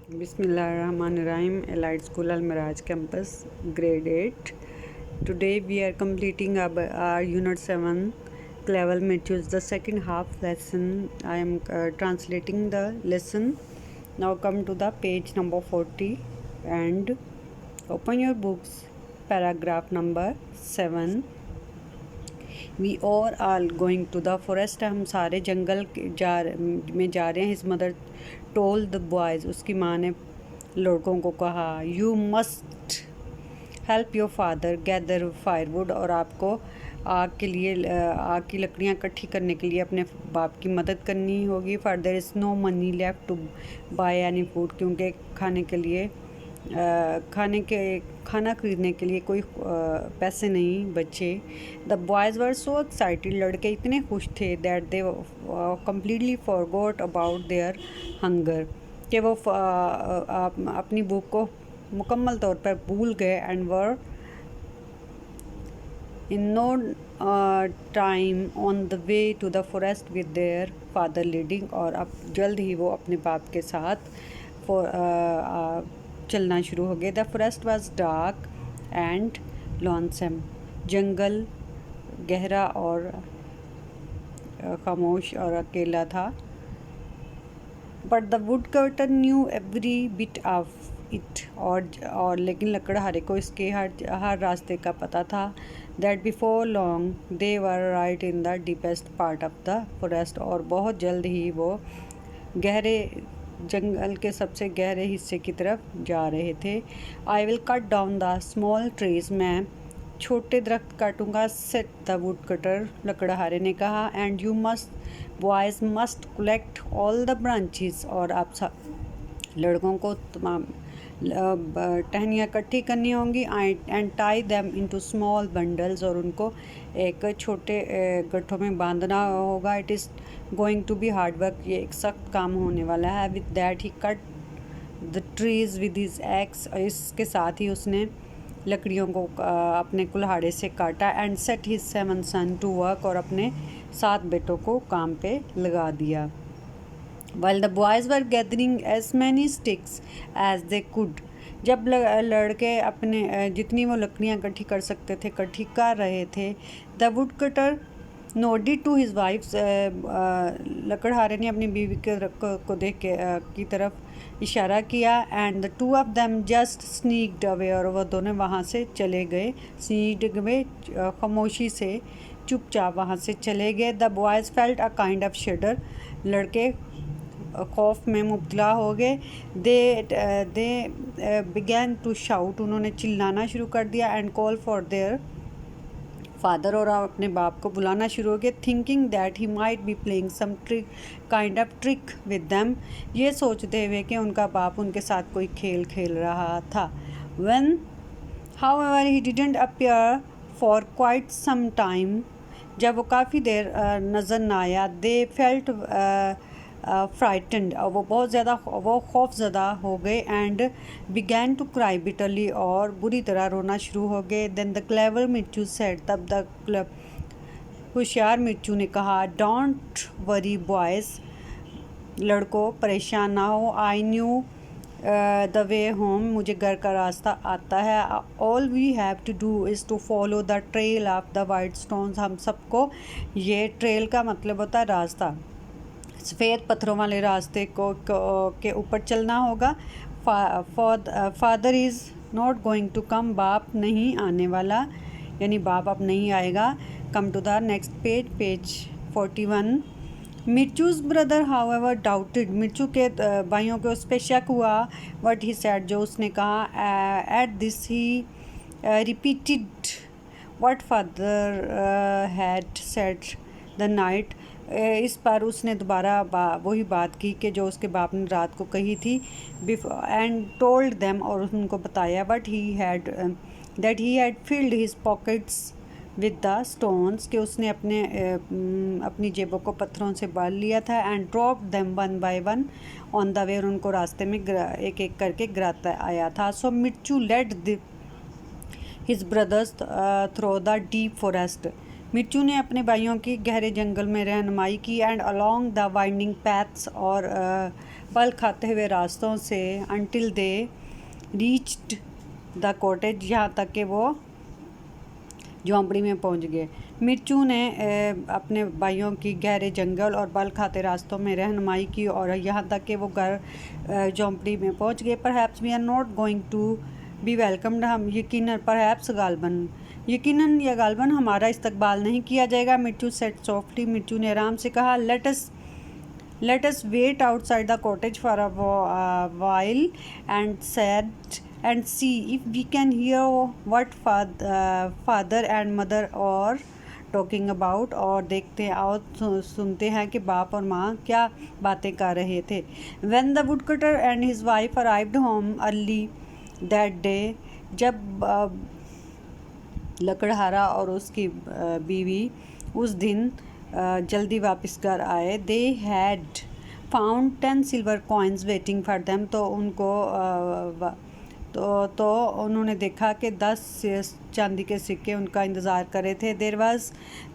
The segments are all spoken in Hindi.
Bismillahirrahmanirrahim. Allied School Al Miraj Campus, Grade 8. Today we are completing our Unit 7, Clavel Mitchus, the second half lesson. I am translating the lesson. Now come to the page number 40 and open your books. Paragraph number 7. We और आल गोइंग टू द फॉरेस्ट, हम सारे जंगल में जा रहे हैं. His mother told the boys, उसकी माँ ने लड़कों को कहा, you must help your father gather firewood, और आपको आग की लकड़ियाँ इकट्ठी करने के लिए अपने बाप की मदद करनी होगी. For there is no money left to buy any food, क्योंकि खाना खरीदने के लिए कोई पैसे नहीं बचे. The boys were so excited, लड़के इतने खुश थे, that they completely forgot about their hunger, कि वो अपनी भूख को मुकम्मल तौर पर भूल गए. And were in no time on the way to the forest with their father leading, और अब जल्द ही वो अपने बाप के साथ चलना शुरू हो गए. The forest was dark and lonesome, जंगल गहरा और खामोश और अकेला था. But the wood cutter knew every bit of it, और लेकिन लकड़हारे को इसके हर रास्ते का पता था. That before long they were right in the deepest part of the forest, और बहुत जल्द ही वो जंगल के सबसे गहरे हिस्से की तरफ जा रहे थे. I will cut down the small trees, मैं छोटे दरख्त काटूंगा. सेट द वुड कटर, लकड़हारे ने कहा. And you must boys must collect all the branches, और आप लड़कों को तमाम टहनियाँ इकट्ठी करनी होंगी. And tie them into small bundles, और उनको एक छोटे गट्ठों में बांधना होगा. It is going to be hard work, ये एक सख्त काम होने वाला है. With that he cut the trees with his ex, और इसके साथ ही उसने लकड़ियों को अपने कुल्हाड़े से काटा. And set his 7 son to work, और अपने 7 बेटों को काम पे लगा दिया. While the boys were gathering as many sticks as they could, जब लड़के अपने जितनी वो लकड़ियाँ इकट्ठी कर सकते थे इकट्ठी कर रहे थे. The wood cutter nodded to his wife, लकड़हारे ने अपनी बीवी को देख के की तरफ इशारा किया. And the two of them just sneaked away, और वह दोनों वहाँ से चले गए. स्नीक्ड अवे, खामोशी से चुपचाप वहाँ से चले गए. The boys felt a kind of शडर, लड़के खौफ में मुब्तला हो गए. दे बिगैन टू शाउट, उन्होंने चिल्लाना शुरू कर दिया. And call for their father, और अपने बाप को बुलाना शुरू हो गए. Thinking that he might be playing some kind of trick with them, ये सोचते हुए कि उनका बाप उनके साथ कोई खेल खेल रहा था. When however he didn't appear for quite some time, जब वो काफ़ी देर नज़र न आया. दे फेल्ट फ्राइटेंड, और वो बहुत ज़्यादा खौफज़दा हो गए. And began to cry bitterly, और बुरी तरह रोना शुरू हो गए. Then the clever Mirchu said, तब द होशियार मिर्चू ने कहा, डोंट वरी बॉयज़, लड़कों परेशान ना हो. I knew the way home, मुझे घर का रास्ता आता है. All we have to do is to follow the trail of the white stones, हम सबको ये ट्रेल का मतलब होता है रास्ता, सफ़ेद पत्थरों वाले रास्ते के ऊपर चलना होगा. Father is not going to come, बाप नहीं आने वाला, यानी बाप अब नहीं आएगा. Come to the next page 41. Mirchu's brother however doubted, Mirchu के भाइयों को उस पर शक हुआ. व्हाट ही सेड, जो उसने कहा. At this he repeated what father had said the night, इस पर उसने दोबारा वही बात की कि जो उसके बाप ने रात को कही थी. एंड टोल्ड देम, और उनको बताया. But he had that he had field his pockets with the stones, कि उसने अपनी जेबों को पत्थरों से भर लिया था. And drop them one by one on the वे, और उनको रास्ते में एक एक करके गिराता आया था. So Mirchu led his brothers through the deep forest, Mirchu ने अपने भाइयों की गहरे जंगल में रहनुमाई की and along the winding paths और बल खाते हुए रास्तों से until they reached the cottage, यहाँ तक कि वो झोंपड़ी में पहुंच गए। मिर्चू ने अपने भाइयों की गहरे जंगल और बल खाते रास्तों में रहनुमाई की और यहाँ तक कि वो घर झोंपड़ी में पहुंच गए। Perhaps we are not going to be welcomed, हम यकीनन परहैप्स गालबन यकीनन या गालबन हमारा इस्तकबाल नहीं किया जाएगा। मिर्चू सेट सॉफ्टली, मिर्चू ने आराम से कहा। Let us wait outside the cottage for a while and see if we can hear what father and mother are talking about, और देखते हैं और सुनते हैं कि बाप और माँ क्या बातें कर रहे थे। When the woodcutter and his wife arrived home early that day, जब लकड़हारा और उसकी बीवी उस दिन जल्दी वापस घर आए, they had found 10 silver coins waiting for them, तो उनको तो उन्होंने देखा कि 10 चांदी के सिक्के उनका इंतज़ार कर रहे थे।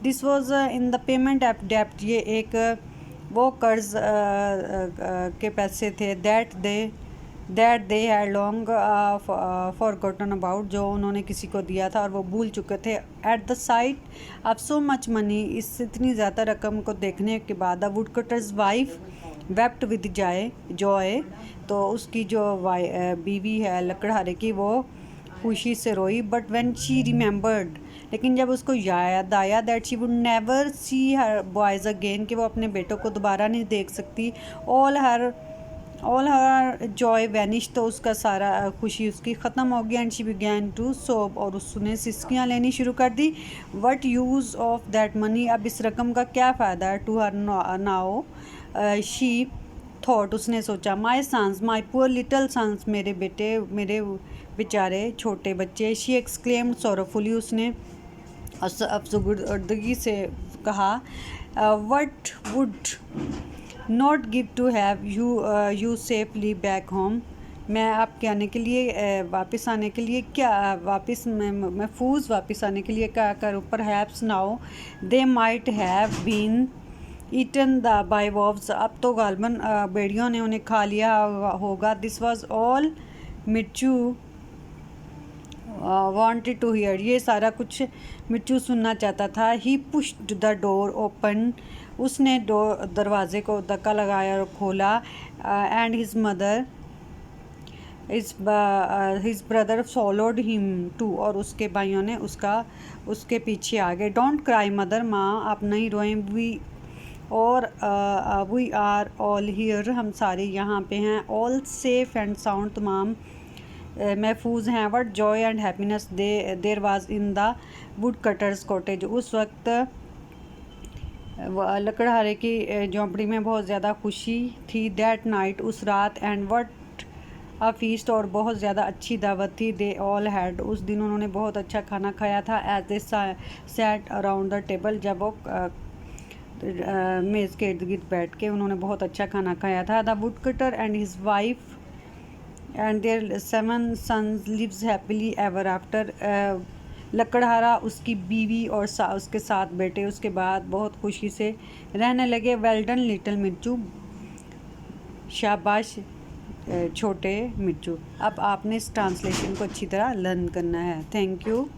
This was in the payment of डेप्ट, ये एक वो कर्ज़ के पैसे थे that they had long forgotten about, जो उन्होंने किसी को दिया था और वो भूल चुके थे। At the sight of so much money, इस इतनी ज़्यादा रकम को देखने के बाद the woodcutter's wife wept with joy, तो उसकी जो बीवी है लकड़हारे की वो खुशी से रोई। बट व्हेन शी रिमेंबर्ड, लेकिन जब उसको याद आया that she would never see her boys again, कि वो अपने बेटों को दोबारा नहीं देख सकती। ऑल हर जॉय वैनिश, तो उसका सारा खुशी उसकी ख़त्म हो गई। एंड शी बिगैन टू सोब, और उसने सिसकियाँ लेनी शुरू कर दी। What use of that money, अब इस रकम का क्या फ़ायदा है। To her now she thought, उसने सोचा। My sons, my poor little sons, मेरे बेटे, मेरे बेचारे छोटे बच्चे। शी एक्सक्लेम्ड सॉरोफुली, उसने अफसुर्दगी से कहा। What would not give to have you safely back home, मैं आपके आने के लिए वापस आने के लिए क्या महफूज वापस आने के लिए क्या करूँ। Perhaps now they might have been eaten the by wolves, अब तो गालबन बेड़ियों ने उन्हें खा लिया होगा। This was all Mirchu wanted to hear, ये सारा कुछ मिर्चू सुनना चाहता था। He pushed the door open, उसने दरवाजे को धक्का लगाया और खोला। And his mother his brother followed him too, और उसके भाइयों ने उसके पीछे आ गए। डोंट क्राई मदर, माँ आप नहीं रोएं। वी आर ऑल हियर, हम सारे यहाँ पे हैं। ऑल सेफ एंड साउंड, तमाम महफूज हैं। What Joy and happiness there was in the wood cutters cottage, उस वक्त लकड़हारे की झोंपड़ी में बहुत ज़्यादा खुशी थी। दैट नाइट, उस रात। एंड वट अ फीस्ट, और बहुत ज़्यादा अच्छी दावत थी। दे ऑल हैड, उस दिन उन्होंने बहुत अच्छा खाना खाया था। As they sat around the table, जब वो मेज़ के इर्द गिर्द बैठ के उन्होंने बहुत अच्छा खाना खाया था। The woodcutter and his wife and their 7 sons lives happily ever after, लकड़हारा, उसकी बीवी और उसके 7 बेटे उसके बाद बहुत खुशी से रहने लगे। वेल डन लिटिल मिर्चू, शाबाश छोटे मिर्चू। अब आपने इस ट्रांसलेशन को अच्छी तरह लर्न करना है। Thank you.